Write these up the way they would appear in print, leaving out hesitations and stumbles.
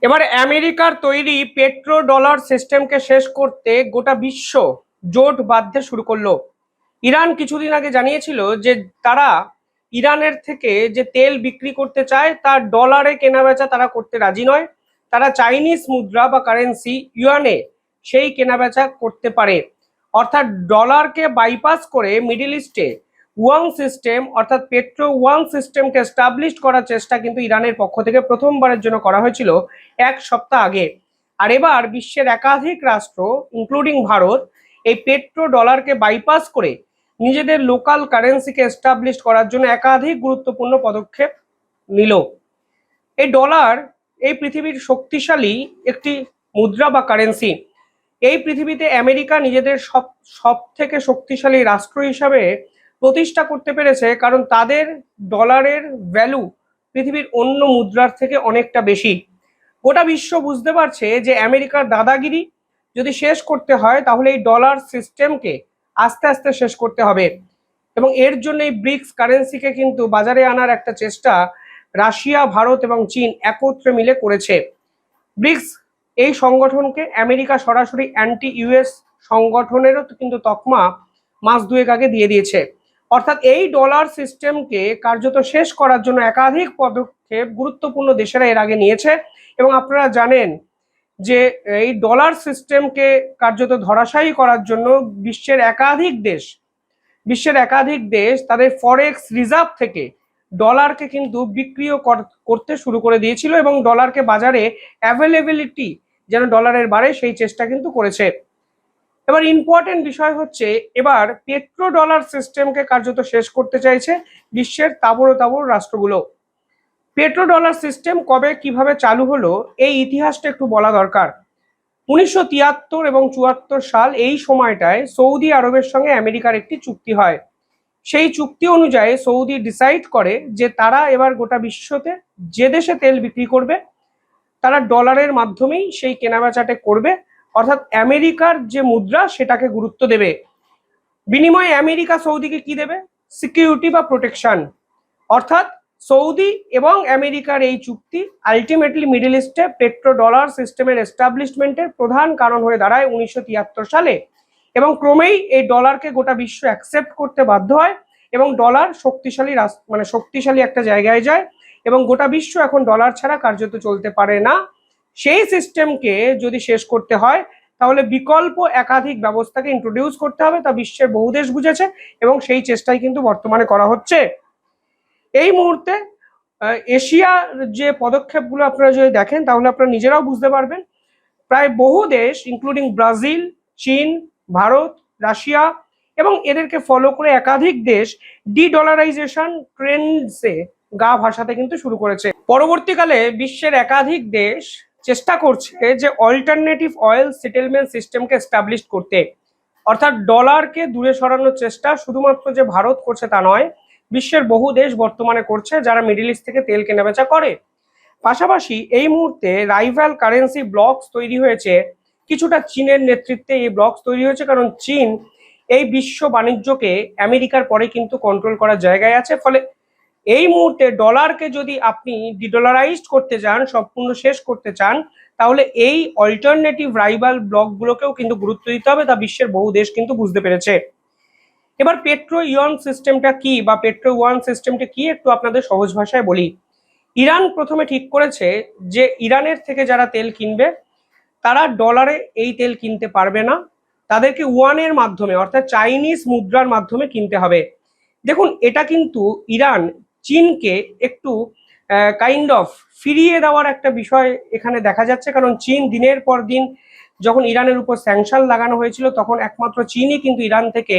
এবার আমেরিকার তৈরি পেট্রো ডলার সিস্টেমকে শেষ করতে গোটা বিশ্ব জোট বাঁধতে শুরু করলো। ইরান কিছুদিন আগে জানিয়েছিল যে তারা ইরানের থেকে যে তেল বিক্রি করতে চায় তার ডলারে কেনাবেচা তারা করতে রাজি নয়। তারা চাইনিজ মুদ্রা বা কারেন্সি ইউয়ানে সেই কেনাবেচা করতে পারে। অর্থাৎ ডলারকে বাইপাস করে মিডল ইস্টে ওয়াং সিস্টেম অর্থাৎ পেট্রো ওয়াং সিস্টেমকে এস্টাবলিশ করার চেষ্টা কিন্তু ইরানের পক্ষ থেকে প্রথমবারের জন্য করা হয়েছিল এক সপ্তাহ আগে। আর এবার বিশ্বের একাধিক রাষ্ট্র ইনক্লুডিং ভারত এই পেট্রো ডলারকে বাইপাস করে নিজেদের লোকাল কারেন্সিকে এস্টাবলিশ করার জন্য একাধিক গুরুত্বপূর্ণ পদক্ষেপ নিল। এই ডলার এই পৃথিবীর শক্তিশালী একটি মুদ্রা বা কারেন্সি। এই পৃথিবীতে আমেরিকা নিজেদের সব সব থেকে শক্তিশালী রাষ্ট্র হিসাবে প্রতিষ্ঠা করতে পেরেছে, কারণ তাদের ডলারের ভ্যালু পৃথিবীর অন্য মুদ্রার থেকে অনেকটা বেশি। গোটা বিশ্ব বুঝতে পারছে যে আমেরিকার দাদাগিরি যদি শেষ করতে হয় তাহলে এই ডলার সিস্টেমকে আস্তে আস্তে শেষ করতে হবে। এবং এর জন্য এই ব্রিক্স কারেন্সিকে কিন্তু বাজারে আনার একটা চেষ্টা রাশিয়া, ভারত এবং চীন একত্রে মিলে করেছে। ব্রিক্স এই সংগঠনকে আমেরিকা সরাসরি অ্যান্টি ইউএস সংগঠনেরও কিন্তু তকমা মাস দুয়েক আগে দিয়ে দিয়েছে। অর্থাৎ এই ডলার সিস্টেমকে কার্যত শেষ করার জন্য একাধিক পদক্ষেপ গুরুত্বপূর্ণ দেশেরা এর আগে নিয়েছে। এবং আপনারা জানেন যে এই ডলার সিস্টেমকে কার্যত ধরাশায়ী করার জন্য বিশ্বের একাধিক দেশ তাদের ফরেক্স রিজার্ভ থেকে ডলারকে কিন্তু বিক্রিও করতে শুরু করে দিয়েছিল এবং ডলারকে বাজারে অ্যাভেলেবিলিটি যেন ডলারের বাড়ে সেই চেষ্টা কিন্তু করেছে। এবার ইম্পর্টেন্ট বিষয় হচ্ছে এবার পেট্রো ডলার সিস্টেমকে কার্যত শেষ করতে চাইছে বিশ্বের তাবড় তাবড় রাষ্ট্রগুলো। পেট্রো ডলার সিস্টেম কবে কিভাবে চালু হলো এই ইতিহাসটা একটু বলা দরকার। 1973 এবং 74 সাল এই সময়টায় সৌদি আরবের সঙ্গে আমেরিকার একটি চুক্তি হয়। সেই চুক্তি অনুযায়ী সৌদি ডিসাইড করে যে তারা এবার গোটা বিশ্বতে যে দেশে তেল বিক্রি করবে তারা ডলারের মাধ্যমেই সেই কেনাবেচাটা করবে। অর্থাৎ আমেরিকার যে মুদ্রা সেটাকে গুরুত্ব দেবে। বিনিময়ে আমেরিকা সৌদিকে কি দেবে? সিকিউরিটি বা প্রোটেকশন। অর্থাৎ সৌদি এবং আমেরিকার এই চুক্তি আলটিমেটলি মিডল ইস্টে পেট্রো ডলার সিস্টেমের এস্টাবলিশমেন্টের প্রধান কারণ হয়ে দাঁড়ায় 1973 সালে। এবং ক্রমেই এই ডলারকে গোটা বিশ্ব অ্যাকসেপ্ট করতে বাধ্য হয় এবং ডলার শক্তিশালী একটা জায়গায় যায় এবং গোটা বিশ্ব এখন ডলার ছাড়া কার্যত চলতে পারে না। সেই সিস্টেমকে যদি শেষ করতে হয় তাহলে বিকল্প একাধিক ব্যবস্থাকে ইন্ট্রোডিউস করতে হবে, তা বিশ্বের বহু দেশ বুঝেছে এবং সেই চেষ্টাই কিন্তু বর্তমানে করা হচ্ছে। এই মুহূর্তে এশিয়ার যে পদক্ষেপগুলো আপনারা যদি দেখেন তাহলে আপনারা নিজেরাও বুঝতে পারবেন প্রায় বহু দেশ ইনক্লুডিং ব্রাজিল, চীন, ভারত, রাশিয়া এবং এদেরকে ফলো করে একাধিক দেশ ডিডলারাইজেশন ট্রেন্ডসে গা ভাসাতে কিন্তু শুরু করেছে। পরবর্তীকালে বিশ্বের একাধিক দেশ চেষ্টা করছে যে অল্টারনেটিভ অয়েল সেটেলমেন্ট সিস্টেমকে এস্টাবলিশ করতে। অর্থাৎ ডলারকে দূরে সরানোর চেষ্টা শুধুমাত্র যে ভারত করছে তা নয়, বিশ্বের বহু দেশ বর্তমানে করছে যারা মিডল ইস্ট থেকে তেল কেনাবেচা করে। পাশাপাশি এই মুহূর্তে রাইভাল কারেন্সি ব্লকস তৈরি হয়েছে। কিছুটা চীনের নেতৃত্বে এই ব্লকস তৈরি হয়েছে, কারণ চীন এই বিশ্ব বাণিজ্যকে আমেরিকার পরে কিন্তু কন্ট্রোল করার জায়গায় আছে। ফলে এই মুহূর্তে ডলারকে যদি আপনি ডিডলারাইজড করতে চান, সম্পূর্ণ শেষ করতে চান, তাহলে এই অল্টারনেটিভ রাইভাল ব্লকগুলোকেও কিন্তু গুরুত্ব দিতে হবে, তা বিশ্বের বহু দেশ কিন্তু বুঝতে পেরেছে। এবার পেট্রো ইয়ন সিস্টেমটা কি বা পেট্রো ওয়ান সিস্টেমটা কি একটু আপনাদের সহজ ভাষায় বলি। ইরান প্রথমে ঠিক করেছে যে ইরানের থেকে যারা তেল কিনবে তারা ডলারে এই তেল কিনতে পারবে না, তাদেরকে ওয়ানের মাধ্যমে অর্থাৎ চাইনিজ মুদ্রার মাধ্যমে কিনতে হবে। দেখুন, এটা কিন্তু ইরান চীনকে একটু কাইন্ড অফ ফিরিয়ে দেওয়ার একটা বিষয় এখানে দেখা যাচ্ছে, কারণ চীন দিনের পর দিন যখন ইরানের উপর স্যাংশন লাগানো হয়েছিল তখন একমাত্র চীনই কিন্তু ইরান থেকে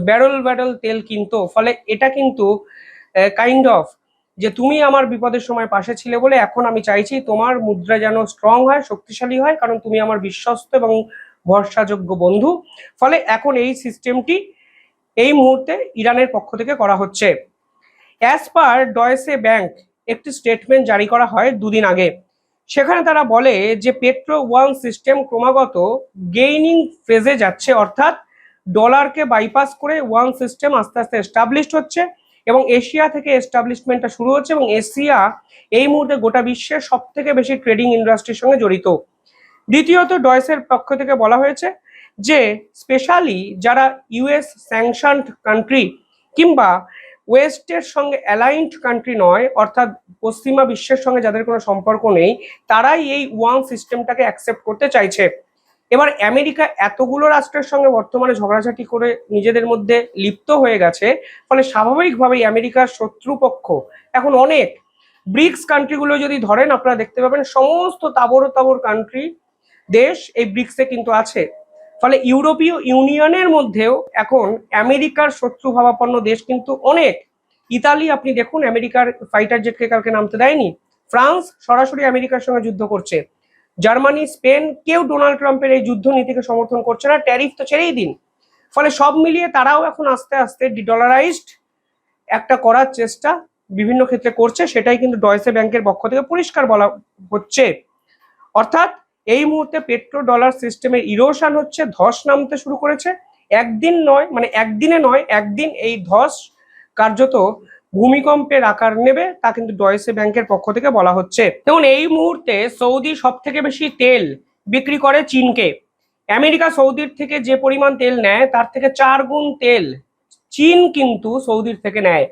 ব্যারল ব্যারল তেল কিনতো। ফলে এটা কিন্তু কাইন্ড অফ যে তুমি আমার বিপদের সময় পাশে ছিলে বলে এখন আমি চাইছি তোমার মুদ্রা যেন স্ট্রং হয়, শক্তিশালী হয়, কারণ তুমি আমার বিশ্বস্ত এবং ভরসাযোগ্য বন্ধু। ফলে এখন এই সিস্টেমটি এই মুহূর্তে ইরানের পক্ষ থেকে করা হচ্ছে। অ্যাজ পার ডয়েসে ব্যাংক একটি স্টেটমেন্ট জারি করা হয় দুদিন আগে। সেখানে তারা বলে যে পেট্রো ওয়ান সিস্টেম ক্রমাগত গেইনিং ফেজে যাচ্ছে, অর্থাৎ ডলারকে বাইপাস করে ওয়ান সিস্টেম আস্তে আস্তে এস্টাবলিশড হচ্ছে এবং এশিয়া থেকে এস্টাবলিশমেন্টটা শুরু হচ্ছে, এবং এশিয়া এই মুহূর্তে গোটা বিশ্বের সব থেকে বেশি ট্রেডিং ইন্ডাস্ট্রির সঙ্গে জড়িত। দ্বিতীয়ত ডয়েসের পক্ষ থেকে বলা হয়েছে যে স্পেশালি যারা ইউএস স্যাংশনড কান্ট্রি কিংবা ওয়েস্টের সঙ্গে অ্যালাইন্ড কান্ট্রি নয়, অর্থাৎ পশ্চিমা বিশ্বের সঙ্গে যাদের কোনো সম্পর্ক নেই, তারাই এই ওয়ান সিস্টেমটাকে অ্যাকসেপ্ট করতে চাইছে। এবার আমেরিকা এতগুলো রাষ্ট্রের সঙ্গে বর্তমানে ঝগড়াঝাটি করে নিজেদের মধ্যে লিপ্ত হয়ে গেছে, ফলে স্বাভাবিকভাবেই আমেরিকার শত্রুপক্ষ এখন অনেক। ব্রিক্স কান্ট্রিগুলো যদি ধরেন, আপনারা দেখতে পাবেন সমস্ত তাবড় তাবড় কান্ট্রি দেশ এই ব্রিক্সে কিন্তু আছে। ফলে ইউরোপীয় ইউনিয়নের মধ্যেও এখন আমেরিকার শত্রুভাবাপন্ন দেশ কিন্তু অনেক। ইতালি আপনি দেখুন, আমেরিকার ফাইটার জেটকে কালকে নামতে দেয়নি। ফ্রান্স সরাসরি আমেরিকার সঙ্গে যুদ্ধ করছে। জার্মানি, স্পেন, কেউ ডোনাল্ড ট্রাম্পের এই যুদ্ধ নীতিকে সমর্থন করছে না, ট্যারিফ তো ছেড়েই দিন। ফলে সব মিলিয়ে তারাও এখন আস্তে আস্তে ডিডলারাইজড একটা করার চেষ্টা বিভিন্ন ক্ষেত্রে করছে, সেটাই কিন্তু ডয়েসে ব্যাংকের পক্ষ থেকে পরিষ্কার বলা হচ্ছে। অর্থাৎ এই মুহূর্তে পেট্রো ডলার সিস্টেমের ইরোশন হচ্ছে, ধস নামতে শুরু করেছে। একদিন নয়, মানে একদিনে নয়, একদিন এই ধস কার্যত ভূমিকম্পের আকার নেবে, তা কিন্তু ডয়েসে ব্যাংকের পক্ষ থেকে বলা হচ্ছে। দেখুন, এই মুহূর্তে সৌদি সব থেকে বেশি তেল বিক্রি করে চীনকে। আমেরিকা সৌদির থেকে যে পরিমাণ তেল নেয় তার থেকে 4 গুণ তেল চীন কিন্তু সৌদির থেকে নেয়।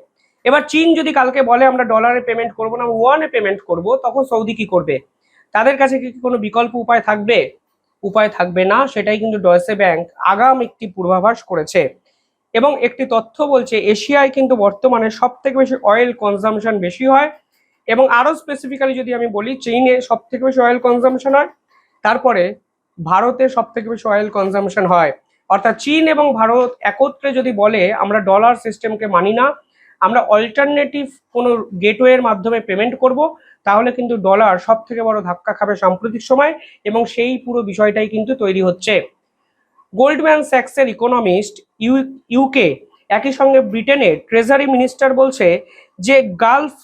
এবার চীন যদি কালকে বলে আমরা ডলারে পেমেন্ট করবো না, ওয়ানে পেমেন্ট করব, তখন সৌদি কি করবে? তাদের কাছে কি কোনো বিকল্প উপায় থাকবে? উপায় থাকবে না। সেটাই কিন্তু ডয়েসে ব্যাংক আগাম একটি পূর্বাভাস করেছে। এবং একটি তথ্য বলছে, এশিয়ায় কিন্তু বর্তমানে সব থেকে বেশি অয়েল কনজামশন বেশি হয়, এবং আরো স্পেসিফিক্যালি যদি আমি বলি, চীনে সব থেকে বেশি অয়েল কনজামশন হয়, তারপরে ভারতে সব থেকে বেশি অয়েল কনজামশন হয়। অর্থাৎ চীন এবং ভারত একত্রে যদি বলে আমরা ডলার সিস্টেমকে মানি না, আমরা অল্টারনেটিভ কোনো গেটওয়ের মাধ্যমে পেমেন্ট করব, তাহলে কিন্তু ডলার সব থেকে বড় ধাক্কা খাবে সাম্প্রতিক সময়, এবং সেই পুরো বিষয়টাই কিন্তু তৈরি হচ্ছে। গোল্ডম্যান স্যাক্সের ইকোনমিস্ট ইউকে, একই সঙ্গে ব্রিটেনের ট্রেজারি মিনিস্টার বলছে যে গালফ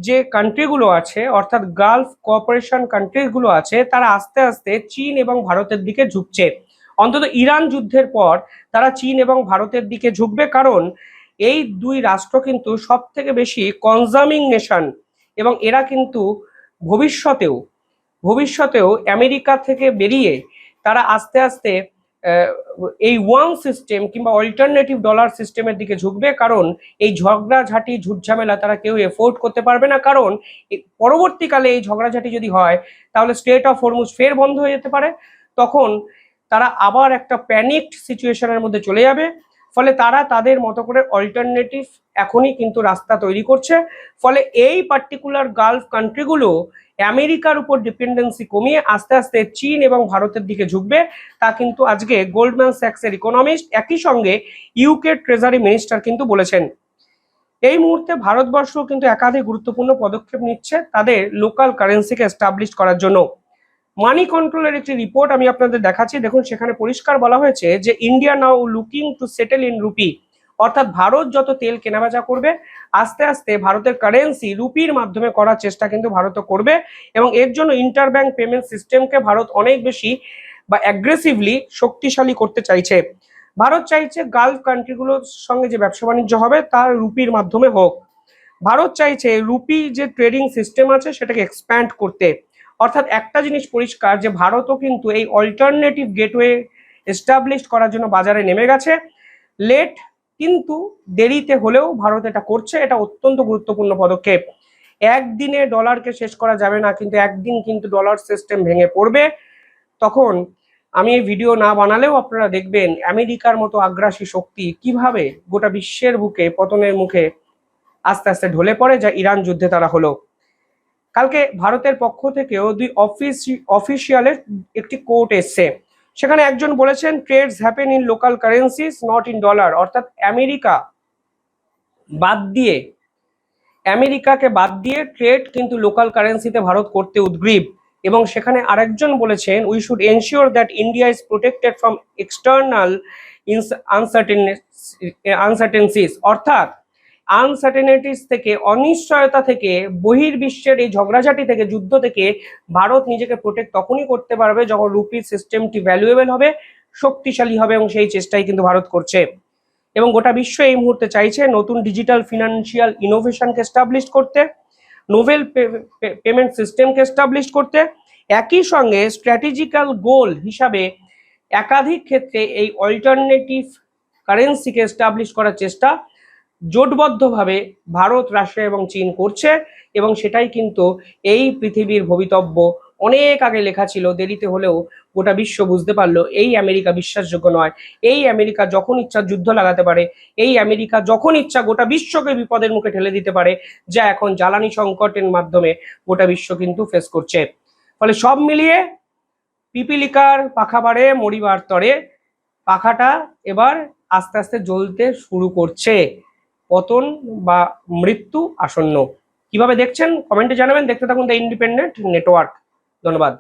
যে কান্ট্রিগুলো আছে, অর্থাৎ গালফ কোঅপারেশন কান্ট্রিগুলো আছে, তারা আস্তে আস্তে চীন এবং ভারতের দিকে ঝুঁকছে। অন্তত ইরান যুদ্ধের পর তারা চীন এবং ভারতের দিকে ঝুঁকবে, কারণ এই দুই রাষ্ট্র কিন্তু সব থেকে বেশি কনজামিং নেশন, এবং এরা কিন্তু ভবিষ্যতেও ভবিষ্যতেও আমেরিকা থেকে বেরিয়ে তারা আস্তে আস্তে এই ওয়ান সিস্টেম কিংবা অল্টারনেটিভ ডলার সিস্টেমের দিকে ঝুঁকবে, কারণ এই ঝগড়াঝাটি ঝুটঝামেলা তারা কেউ এফোর্ড করতে পারবে না। কারণ পরবর্তীকালে এই ঝগড়াঝাটি যদি হয়, তাহলে স্ট্রেট অফ হরমুজ ফের বন্ধ হয়ে যেতে পারে, তখন তারা আবার একটা প্যানিকড সিচুয়েশনের মধ্যে চলে যাবে। ফলে তারা তাদের মতো করে অল্টারনেটিভ এখনই কিন্তু রাস্তা তৈরি করছে। ফলে এই পার্টিকুলার গালফ কান্ট্রিগুলো আমেরিকার উপর ডিপেন্ডেন্সি কমিয়ে আস্তে আস্তে চীন এবং ভারতের দিকে ঝুঁকবে, তা কিন্তু আজকে গোল্ডম্যান স্যাক্সের ইকোনমিস্ট একই সঙ্গে ইউকে ট্রেজারি মিনিস্টার কিন্তু বলেছেন। এই মুহূর্তে ভারতবর্ষ কিন্তু একাধিক গুরুত্বপূর্ণ পদক্ষেপ নিচ্ছে তাদের লোকাল কারেন্সিকে এস্টাবলিশ করার জন্য। মানি কন্ট্রোলের একটি রিপোর্ট আমি আপনাদের দেখাচ্ছি, দেখুন সেখানে পরিষ্কার বলা হয়েছে যে India now looking to settle in rupee, অর্থাৎ ভারত যত তেল কেনাবেচা করবে, আস্তে আস্তে ভারতের কারেন্সি রুপির মাধ্যমে করার চেষ্টা কিন্তু ভারত করবে, এবং এর জন্য ইন্টারব্যাংক পেমেন্ট সিস্টেমকে ভারত অনেক বেশি বা অ্যাগ্রেসিভলি শক্তিশালী করতে চাইছে। ভারত চাইছে গালফ কান্ট্রিগুলোর সঙ্গে যে ব্যবসা বাণিজ্য হবে তা রুপির মাধ্যমে হোক। ভারত চাইছে রুপি যে ট্রেডিং সিস্টেম আছে সেটাকে এক্সপ্যান্ড করতে। অর্থাৎ একটা জিনিস পরিষ্কার যে ভারতও কিন্তু এই অল্টারনেটিভ গেটওয়ে এস্টাবলিশ করার জন্য বাজারে নেমে গেছে। লেট, কিন্তু দেরিতে হলেও ভারত এটা করছে, এটা অত্যন্ত গুরুত্বপূর্ণ পদক্ষেপ। একদিনে ডলারকে শেষ করা যাবে না, কিন্তু একদিন কিন্তু ডলার সিস্টেম ভেঙে পড়বে। তখন আমি এই ভিডিও না বানালেও আপনারা দেখবেন আমেরিকার মতো আগ্রাসী শক্তি কিভাবে গোটা বিশ্বের বুকে পতনের মুখে আস্তে আস্তে ঢলে পড়ে, যা ইরান যুদ্ধে তারা হলো। কালকে ভারতের পক্ষ থেকেও দুই অফিসিয়ালের একটি কোর্ট এসছে, সেখানে একজন বলেছেন trades happen in local currencies not in dollar, অর্থাৎ আমেরিকাকে বাদ দিয়ে ট্রেড কিন্তু লোকাল কারেন্সিতে ভারত করতে উদ্গ্রীব। এবং সেখানে আরেকজন বলেছেন we should ensure that India is protected from external uncertainties, অর্থাৎ আনসার্টেনিটিস থেকে, অনিশ্চয়তা থেকে, বহির্বিশ্বের এই ঝগড়াঝাটি থেকে, যুদ্ধ থেকে ভারত নিজেকে প্রোটেক্ট তখনই করতে পারবে যখন রুপি সিস্টেমটি ভ্যালুয়েবল হবে, শক্তিশালী হবে, এবং সেই চেষ্টাই কিন্তু ভারত করছে। এবং গোটা বিশ্ব এই মুহূর্তে চাইছে নতুন ডিজিটাল ফিনান্সিয়াল ইনোভেশনকে এস্টাবলিশ করতে, নোভেল পেমেন্ট সিস্টেমকে এস্টাবলিশ করতে, একই সঙ্গে স্ট্র্যাটেজিক্যাল গোল হিসাবে একাধিক ক্ষেত্রে এই অল্টারনেটিভ কারেন্সিকে এস্টাবলিশ করার চেষ্টা জোটবদ্ধভাবে ভারত, রাশিয়া এবং চীন করছে। এবং সেটাই কিন্তু এই পৃথিবীর ভবিতব্য। অনেক আগে লেখা ছিল, দেরিতে হলেও গোটা বিশ্ব বুঝতে পারলো এই আমেরিকা বিশ্বাসযোগ্য নয়। এই আমেরিকা যখন ইচ্ছা যুদ্ধ লাগাতে পারে, এই আমেরিকা যখন ইচ্ছা গোটা বিশ্বকে বিপদের মুখে ঠেলে দিতে পারে, যা এখন জ্বালানি সংকটের মাধ্যমে গোটা বিশ্ব কিন্তু ফেস করছে। ফলে সব মিলিয়ে পিপিলিকার পাখা বাড়ে মরিবার তরে, পাখাটা এবার আস্তে আস্তে জ্বলতে শুরু করছে। পতন বা মৃত্যু আসন্ন। কিভাবে দেখছেন কমেন্টে জানাবেন। দেখতে থাকুন দ্য ইন্ডিপেন্ডেন্ট নেটওয়ার্ক। ধন্যবাদ।